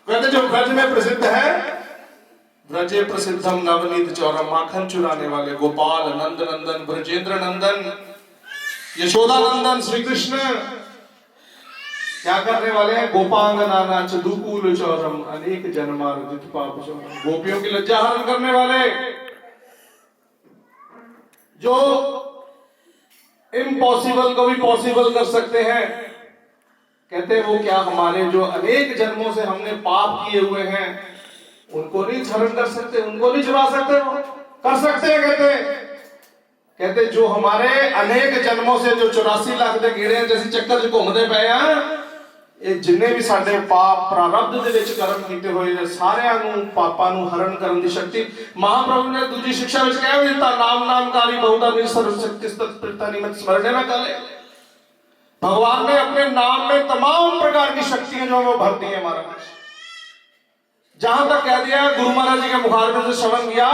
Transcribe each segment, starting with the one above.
कहते जो ब्रज में प्रसिद्ध है, ब्रजे प्रसिद्धम नवनीत चौरम, माखन चुराने वाले गोपाल नंद नंदन ब्रजेंद्र नंदन यशोदा नंदन श्री कृष्ण क्या करने वाले हैं? गोपांगना नाच दुकूल चौरम अनेक जन्मार्जित पाप चौरम, गोपियों की लज्जा हरण करने वाले, जो इम्पॉसिबल को भी पॉसिबल कर सकते हैं। कहते हैं वो क्या, हमारे जो अनेक जन्मों से हमने पाप किए हुए हैं उनको नहीं हरण कर सकते, उनको नहीं छुड़ा सकते, वो कर सकते हैं। कहते जो हमारे अनेक जन्मों से जो 84 लाख ਦੇ ਕੀੜੇ जैसे चक्कर च घूमते पे हैं, ਇਹ ਜਿੰਨੇ ਵੀ ਸਾਡੇ ਪਾਪ ਪ੍ਰਾਰਬਧ ਦੇ ਵਿੱਚ ਕਰਮ ਕੀਤੇ ਹੋਏ ਨੇ ਸਾਰਿਆਂ ਨੂੰ ਪਾਪਾਂ ਨੂੰ ਹਰਨ ਕਰਨ ਦੀ ਸ਼ਕਤੀ ਮਹਾਪ੍ਰਭੂ ਨੇ ਦੂਜੀ ਸਿੱਖਿਆ ਵਿੱਚ ਕਹਿ ਦਿੱਤਾ, ਨਾਮ ਨਾਮਕਾਰੀ ਬਹੁਤਾ ਨਿਸਰਵ शक्ति तत्प्रता निमित्त स्मरण न करे। भगवान ने अपने नाम में तमाम प्रकार की शक्तियां जो वो भर दी है महाराज। जहां तक कह दिया गुरु महाराज जी के मुखार में से श्रवण किया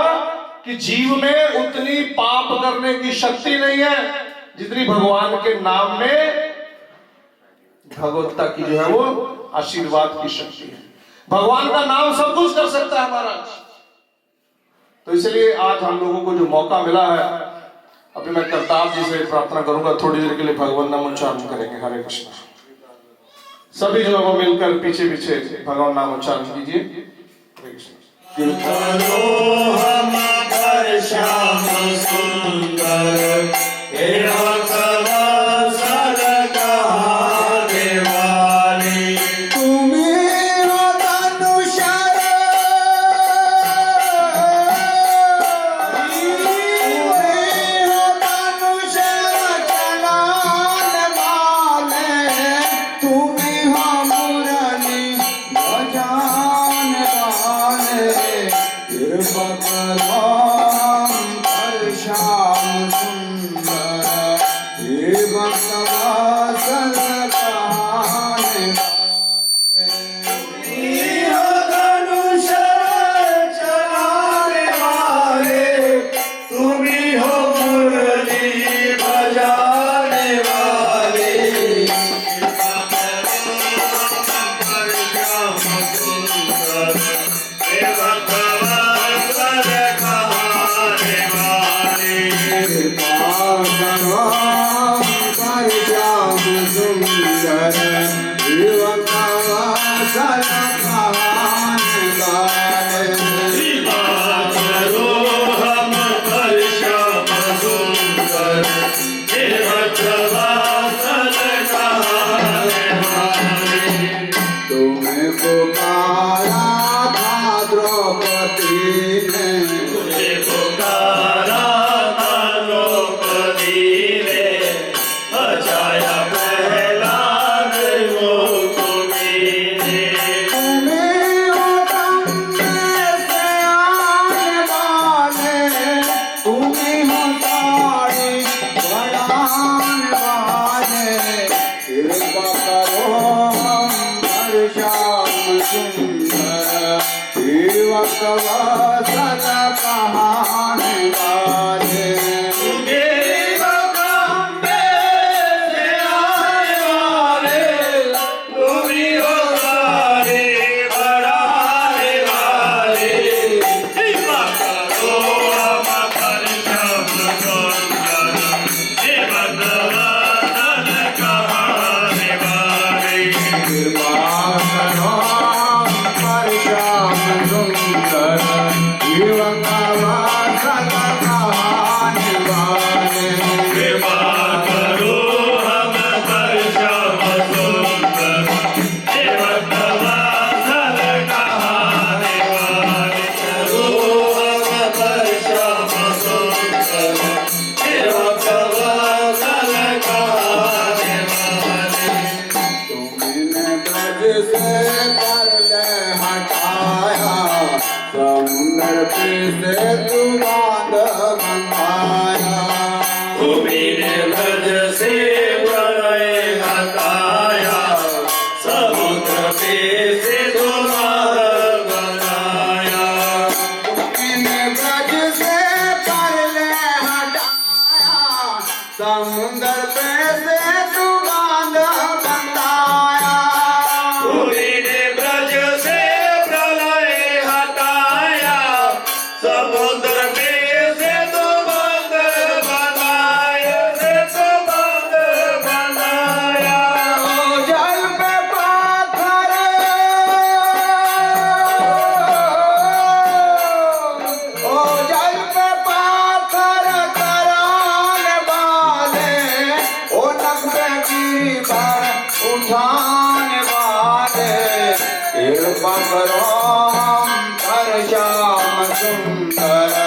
कि जीव में उतनी पाप करने की शक्ति नहीं है जितनी भगवान के नाम में भगवत्ता की जो है वो आशीर्वाद की शक्ति है। भगवान का नाम सब कुछ कर सकता है महाराज। तो इसलिए आज हम लोगों को जो मौका मिला है, अभी मैं करतार जी से प्रार्थना करूंगा थोड़ी देर के लिए भगवान नाम उच्चारण करेंगे। हरे कृष्ण। सभी जो है वो मिलकर पीछे पीछे भगवान नाम उच्चारण कीजिए। हरे कृष्ण। श्याम सुंदर समुद्र उठाने वाले कृपा करो हम पर श्याम सुंदर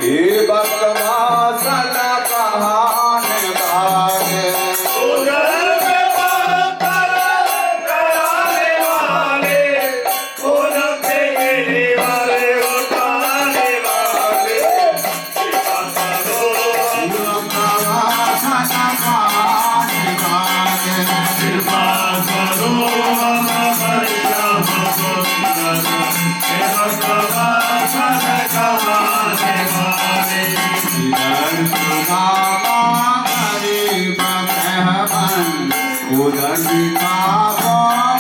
हे भक्त वासल कहाने वाले उधर दिखावो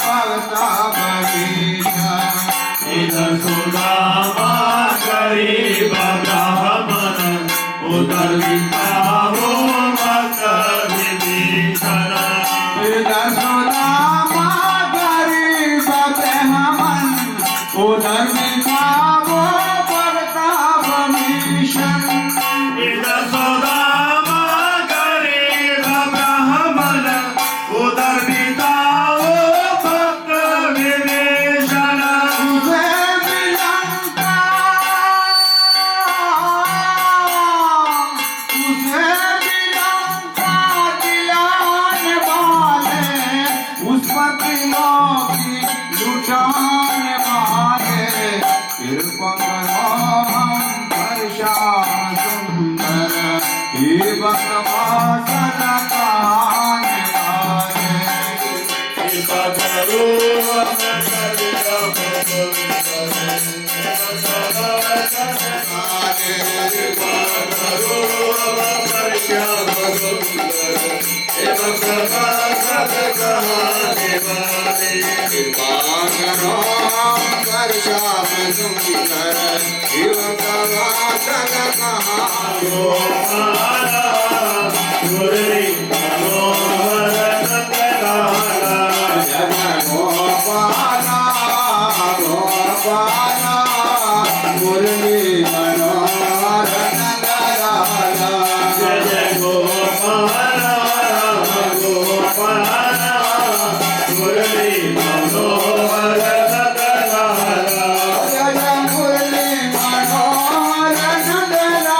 भगता बगीचा इधर सुदामा गरीब ब्राह्मण उधर दिखाओ भक्त विभीषण इधर सुदामा गरीब ब्राह्मण उधर दिखावो भगता बगीशन इधर सुदामा गरीब ब्राह्मण उधर दिखाओ भक्त विभीषण तुझे मिलंका दिलाने वाले उस पर त्रिलोकी लुटाने वाले कृपा करो हम पर श्याम सुंदर हे भक्त वासल कहाने वाले कृपा करो हम मुरली मनोहर नंदलाला जय गोपाल गोपाल मुरली मनोहर नंदलाला जय मुरली मनोहर नंदलाला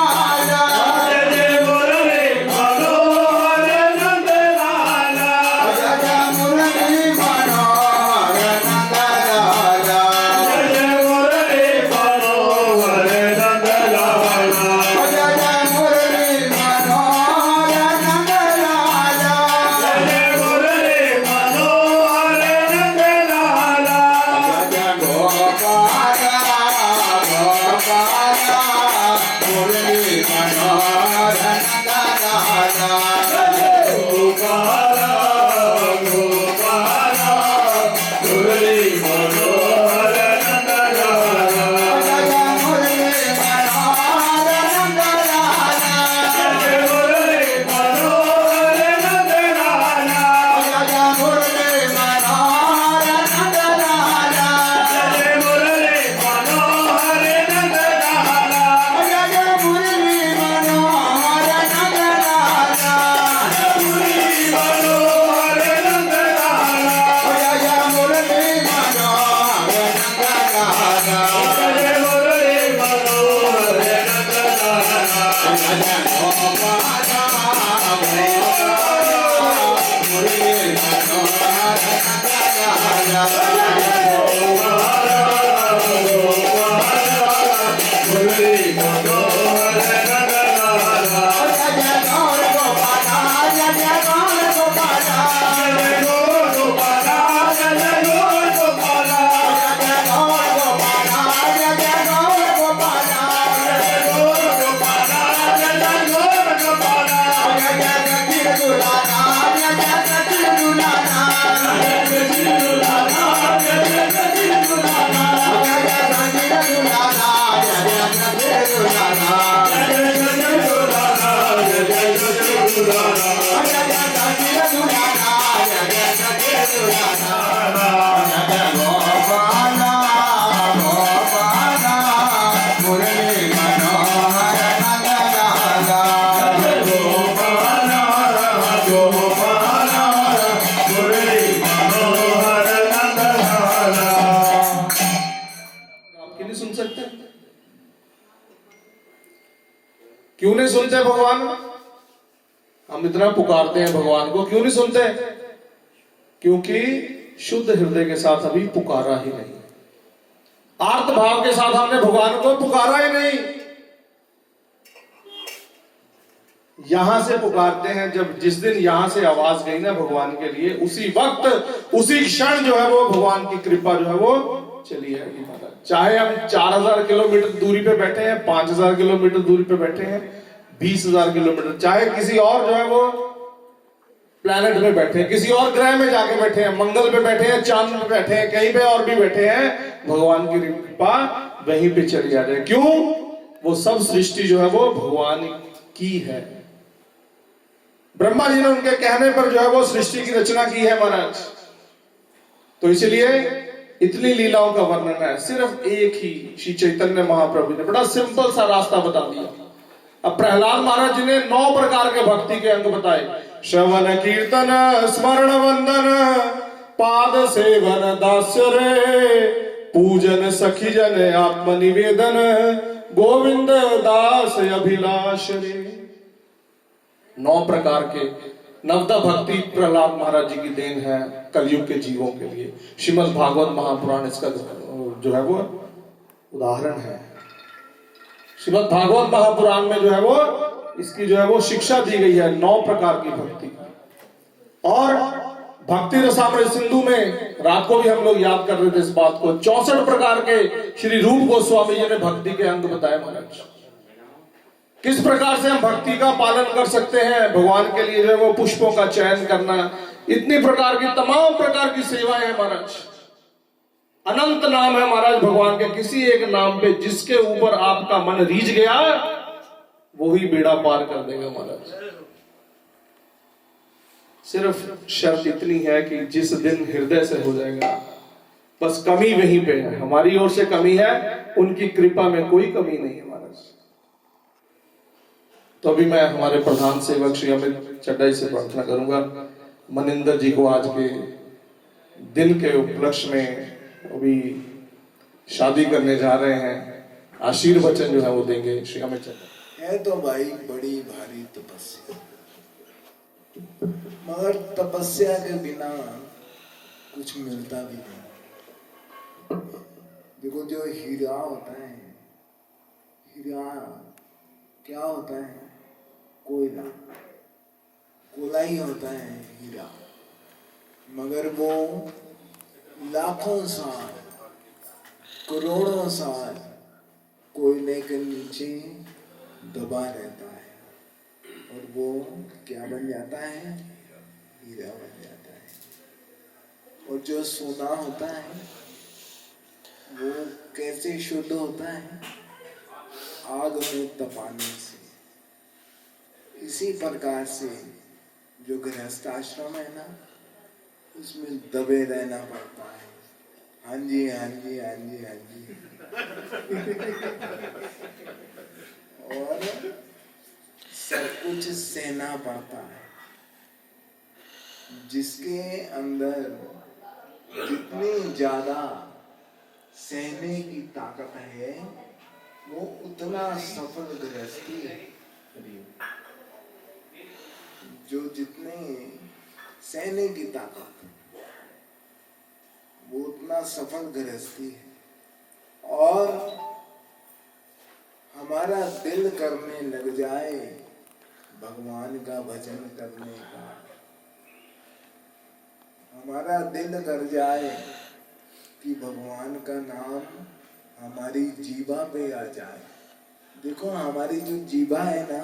जय मुरली मनोहर नंदलाला जय मुरली मनोहर नंदलाला जय मुरली मनोहर नंदलाला जय मुरली मनोहर नंदलाला जय मुरली मनोहर नंदलाला जय गोपाल गोपाल मुरली मनोहर नंदलाला गोपाल गोपाल मुरली मनोहर नंदलाला जय मुरली मनोहर नंदलाला जय मुरली मनोहर नंदलाला जय मुरली मनोहर नंदलाला जय मुरली मनोहर नंदलाला जय मुरली मनोहर नंदलाला मुरली मनोहर नंदलाला जय मुरली मनोहर नंदलाला जय मुरली मनोहर नंदलाला जय गोपाल मुरली मनोहर नंदलाला मुरली मनोहर नंदलाला जय गौर गोपाल जय गौर गोपाल जय गौर गोपाल जय गौर गोपाल जय गौर गोपाल जय गौर गोपाल जय गौर गोपाल जय गौर गोपाल जय सखी दुलाना जय सखी दुलाना जय सखी दुलाना जय सखी दुलाना जय सखी दुलाना जय सखी दुलाना जय सखी दुलाना जय सखी दुलाना जय सखी दुलाना जय सखी दुलाना जय गोपाल गोपाल मुरली मनोहर नंदलाला जय गोपाल गोपाल मुरली सुनते भगवान? हम इतना पुकारते हैं भगवान को, क्यों नहीं सुनते? क्योंकि शुद्ध हृदय के साथ अभी पुकारा ही नहीं, आर्त भाव के साथ हमने भगवान को पुकारा ही नहीं। यहां से पुकारते हैं, जब जिस दिन यहां से आवाज गई ना भगवान के लिए, उसी वक्त उसी क्षण जो है वो भगवान की कृपा जो है वो चली आएगी महाराज। चाहे हम 4000 किलोमीटर दूरी पे बैठे हैं, 5000 किलोमीटर दूरी पे बैठे हैं, 20,000 किलोमीटर, चाहे किसी और जो है वो प्लैनेट में बैठे हैं, किसी और ग्रह में जाके बैठे हैं, मंगल पे बैठे हैं, चांद पे बैठे हैं, कहीं पे और भी बैठे हैं, भगवान की कृपा वहीं पे चली आ जाए। क्यों? वो सब सृष्टि जो है वो भगवान की है। ब्रह्मा जी ने उनके कहने पर जो है वो सृष्टि की रचना की है महाराज। तो इसलिए इतनी लीलाओं का वर्णन है। सिर्फ एक ही श्री चैतन्य महाप्रभु ने बड़ा सिंपल सा रास्ता बता दिया। अब प्रहलाद महाराज जी ने 9 प्रकार के भक्ति के अंग बताए। श्रवण कीर्तन स्मरण वंदन पाद सेवन दास्य रे पूजन सखी जन आत्म निवेदन गोविंद दास अभिलाष रे। 9 प्रकार के नवदा भक्ति प्रहलाद महाराज जी की देन है कलयुग के जीवों के लिए। श्रीमद् भागवत महापुराण इसका जो है वो उदाहरण है। श्रीमद् भागवत महापुराण में जो है वो इसकी जो है वो शिक्षा दी गई है 9 प्रकार की भक्ति। और भक्ति रसामृत सिंधु में रात को भी हम लोग याद कर रहे थे इस बात को, 64 प्रकार के श्री रूप गोस्वामी जी ने भक्ति के अंग बताए महाराज। किस प्रकार से हम भक्ति का पालन कर सकते हैं, भगवान के लिए जो है वो पुष्पों का चयन करना, इतनी प्रकार की तमाम प्रकार की सेवाएं हैं महाराज। अनंत नाम है महाराज भगवान के। किसी एक नाम पे जिसके ऊपर आपका मन रीझ गया वो ही बेड़ा पार कर देगा महाराज। सिर्फ शर्त इतनी है कि जिस दिन हृदय से हो जाएगा, बस कमी वहीं पे है, हमारी ओर से कमी है, उनकी कृपा में कोई कमी नहीं है महाराज। तो अभी मैं हमारे प्रधान सेवक श्री अमित चड्डाई से प्रार्थना करूंगा, मनिंदर जी को आज के दिन के उपलक्ष्य में अभी शादी करने जा रहे हैं, आशीर्वचन जो है वो देंगे श्री अमित चड्डाई। है तो भाई बड़ी भारी तपस्या, मगर तपस्या के बिना कुछ मिलता भी नहीं। देखो जो हीरा होता है, हीरा क्या होता है? कोयला, कोयला ही होता है हीरा। मगर वो लाखों साल, करोड़ों साल कोयले के नीचे दबा रहता है और वो क्या बन जाता है? हीरा बन जाता है। और जो सोना होता है वो कैसे शुद्ध होता है? आग में तपाने से। इसी प्रकार से जो गृहस्थ आश्रम है ना, उसमें दबे रहना पड़ता है। हाँ जी, हाँ जी, हाँ जी, हाँ जी। और सब कुछ सहना पड़ता है। जिसके अंदर जितनी ज्यादा सहने की ताकत है वो उतना सफल गृहस्थी है। जो जितने सहने की ताकत वो उतना सफल गृहस्थी है। और हमारा दिल करने लग जाए भगवान का भजन करने का, हमारा दिल कर जाए कि भगवान का नाम हमारी जीवा पे आ जाए। देखो हमारी जो जीवा है ना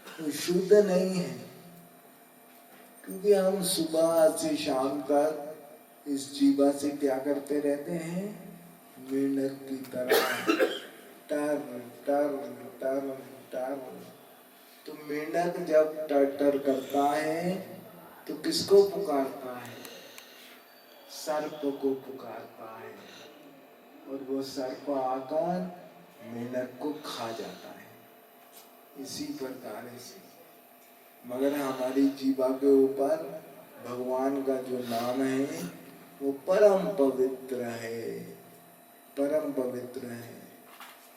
वो शुद्ध नहीं है, क्योंकि हम सुबह से शाम तक इस जीवा से क्या करते रहते हैं? मेंढक की तरह टर टर टर टर। तो मेंढक जब टर टर करता है तो किसको पुकारता है? सर्प को पुकारता है, और वो सर्प आकर मेंढक को खा जाता है। इसी प्रकार से मगर हमारी जीवा के ऊपर भगवान का जो नाम है वो परम पवित्र है, परम पवित्र है।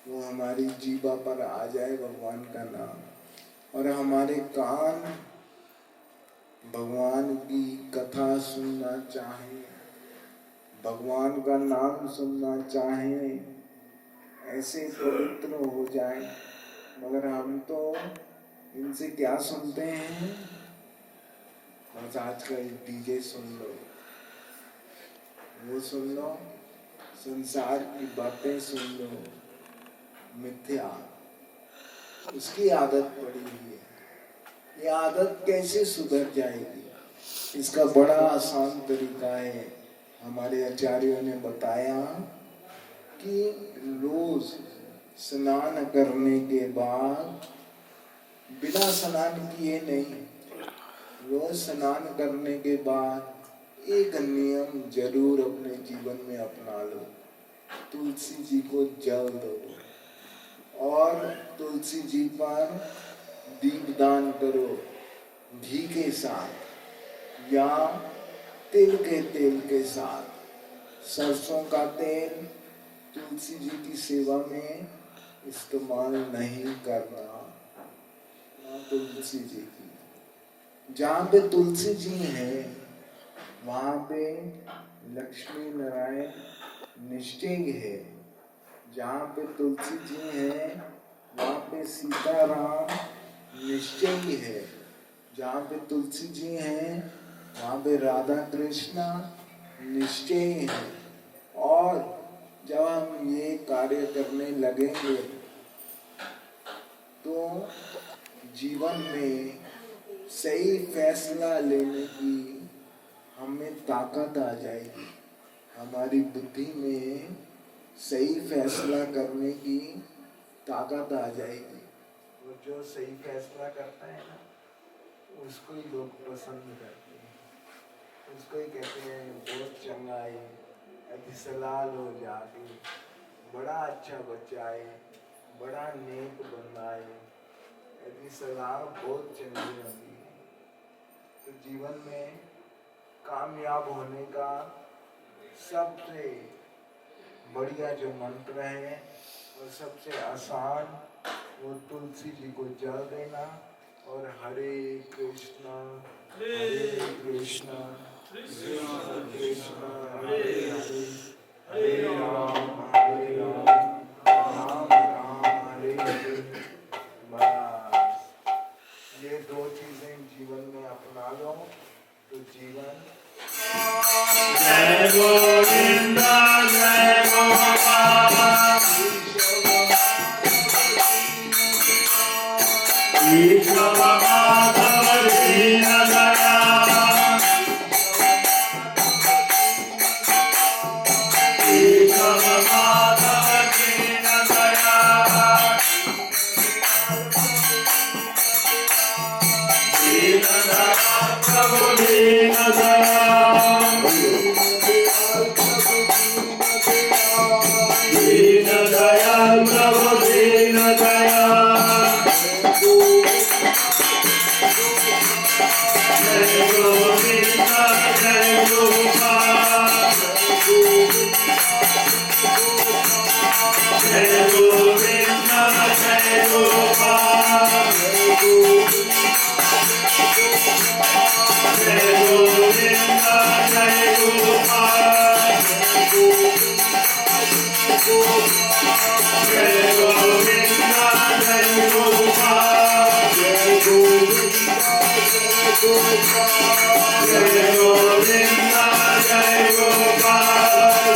वो हमारी जीवा पर आ जाए भगवान का नाम, और हमारे कान भगवान की कथा सुनना चाहें, भगवान का नाम सुनना चाहें, ऐसे पवित्र हो जाए। मगर हम तो इनसे क्या सुनते हैं? बस आजकल डीजे सुन लो, वो सुन लो, संसार की बातें सुन लो, मिथ्या, उसकी आदत पड़ी हुई है। ये आदत कैसे सुधर जाएगी? इसका बड़ा आसान तरीका है। हमारे आचार्यों ने बताया कि रोज स्नान करने के बाद, बिना स्नान किए नहीं, रोज स्नान करने के बाद एक नियम जरूर अपने जीवन में अपना लो। तुलसी जी को जल दो और तुलसी जी पर दीपदान करो, घी के साथ या तिल के तेल के साथ। सरसों का तेल तुलसी जी की सेवा में इस्तेमाल नहीं करना, ना तुलसी जी की। जहाँ पे तुलसी जी है वहाँ पे लक्ष्मी नारायण निश्चय है। जहाँ पे तुलसी जी है वहाँ पे सीताराम निश्चय है। जहाँ पे तुलसी जी है वहाँ पे राधा कृष्णा निश्चय है। और जब हम ये कार्य करने लगेंगे तो जीवन में सही फैसला लेने की हमें ताकत आ जाएगी। हमारी बुद्धि में सही फैसला करने की ताकत आ जाएगी। और जो सही फैसला करता है ना, उसको ही लोग पसंद करते हैं। उसको ही कहते हैं बहुत चंगा है, अभी सलाल हो जाती, बड़ा अच्छा बच्चा है, बड़ा नेक बंदा है, अभी सलाह बहुत चंगी होती है। तो जीवन में कामयाब होने का सबसे बढ़िया जो मंत्र है और सबसे आसान, वो तुलसी जी को जल देना और हरे कृष्णा कृष्ण कृष्ण हरे हरे, हरे राम राम राम हरे हरे। बस ये दो चीजें जीवन में अपना लो तो जीवन जय गोविंद जय गोपाल, ईश्वर माधव दीन दयाल, ईश्वर माधव दीन दयाल, दीन दयाल प्रभु दीन दयाल, दीन दयाल प्रभु दीन दयाल। जय गोविंद जय गोपाल, जय गोविंद जय गोपाल, जय गोविंद जय गोपाल, जय गोविंद जय गोपाल, जय गोविंद जय गोपाल,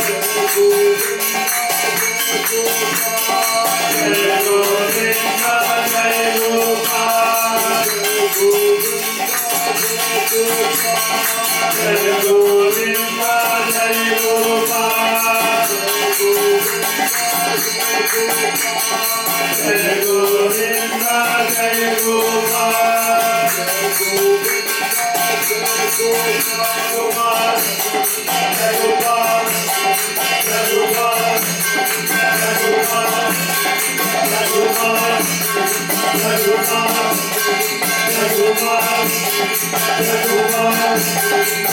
जय गोविंद जय गोपाल, जय गोविंद जय गोपाल, जय गोविंद जय गोपाल, गोपाल जय गोपाल, जय गोपाल, जय गोपाल, जय गोपाल, जय गोपाल, जय गोपाल, जय गोपाल,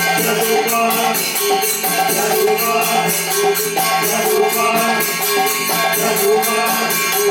जय गोपाल, जय गोपाल, जय गोपाल, जय गोपाल,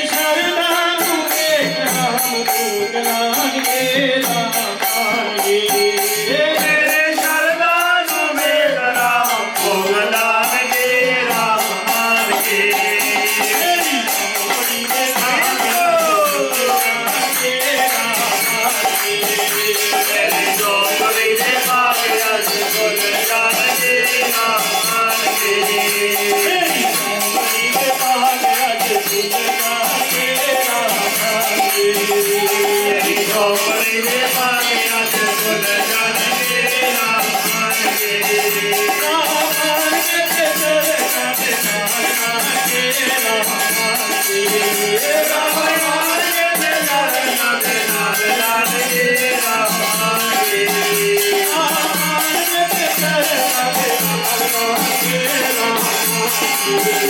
Shut Jai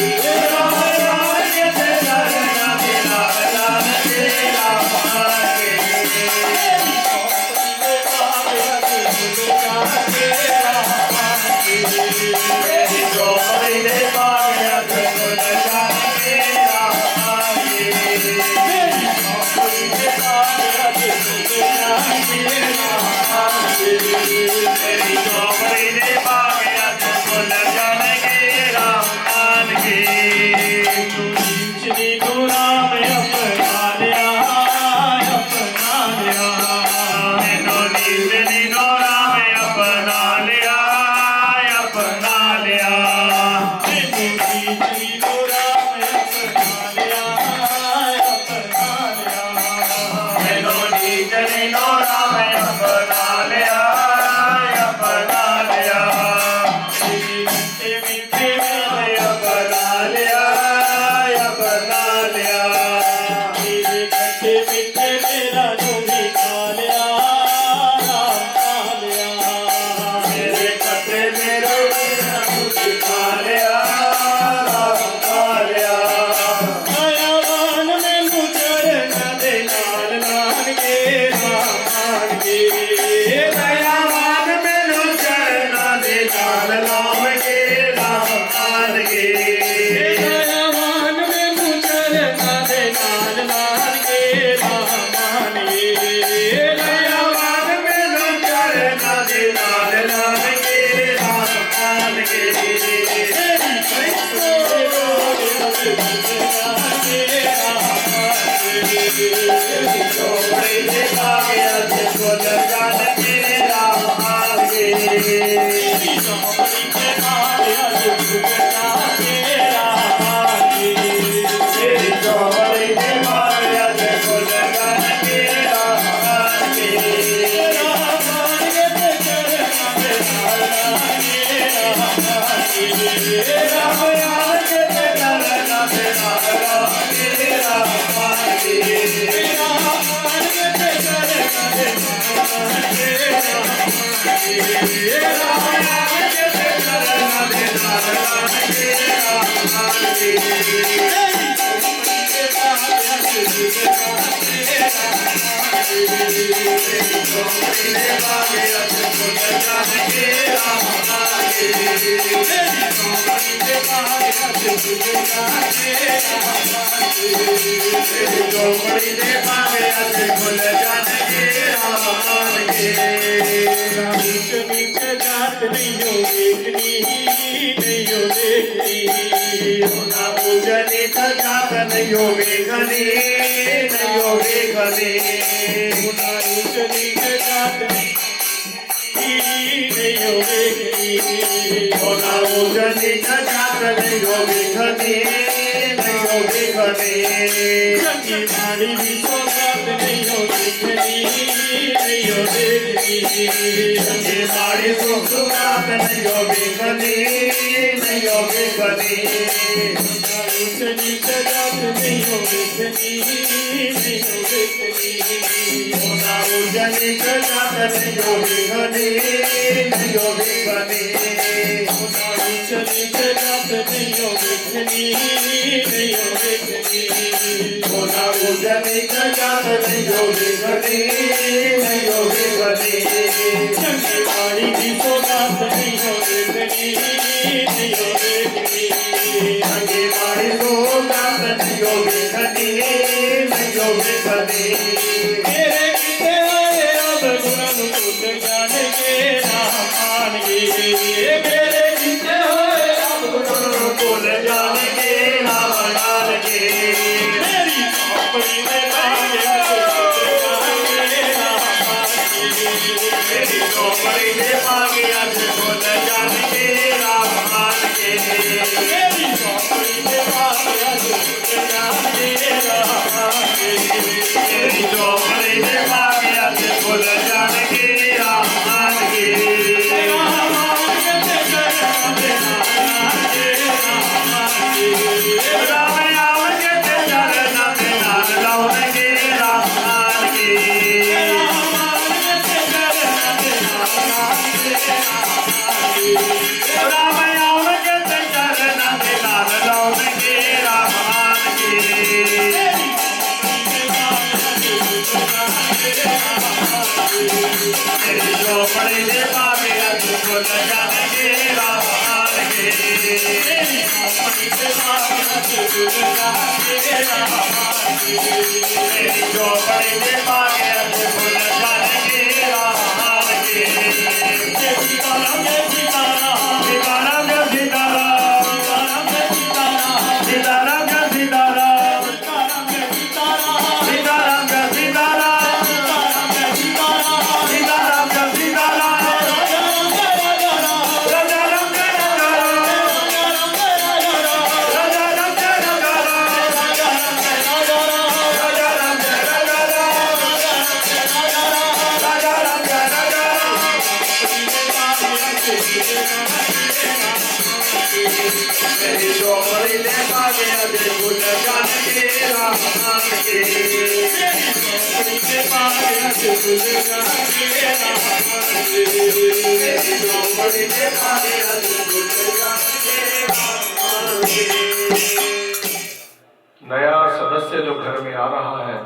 नया सदस्य जो घर में आ रहा है,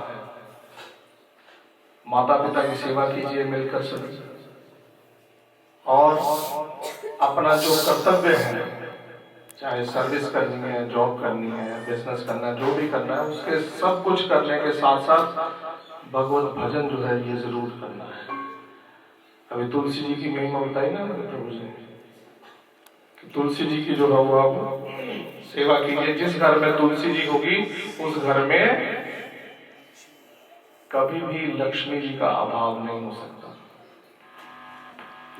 माता पिता की सेवा कीजिए मिलकर सभी, और अपना जो कर्तव्य है, चाहे सर्विस करनी है, जॉब करनी है, बिजनेस करना है, जो भी करना है, उसके सब कुछ करने के साथ साथ भगवत भजन जो है ये जरूर करना है। अभी तुलसी जी की महिमा बताई ना मैंने प्रभु जी, कि तुलसी जी की जो है वो आप सेवा कीजिए। जिस घर में तुलसी जी होगी उस घर में कभी भी लक्ष्मी जी का अभाव नहीं हो सकता।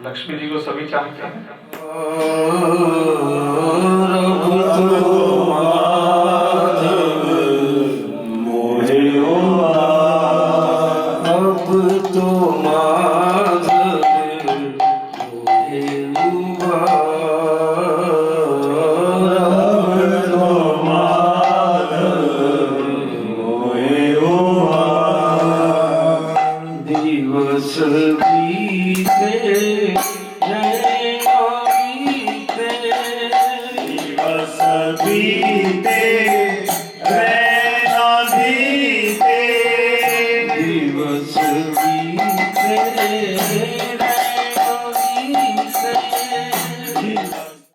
लक्ष्मी जी को सभी चाहते हैं। दिवस बीते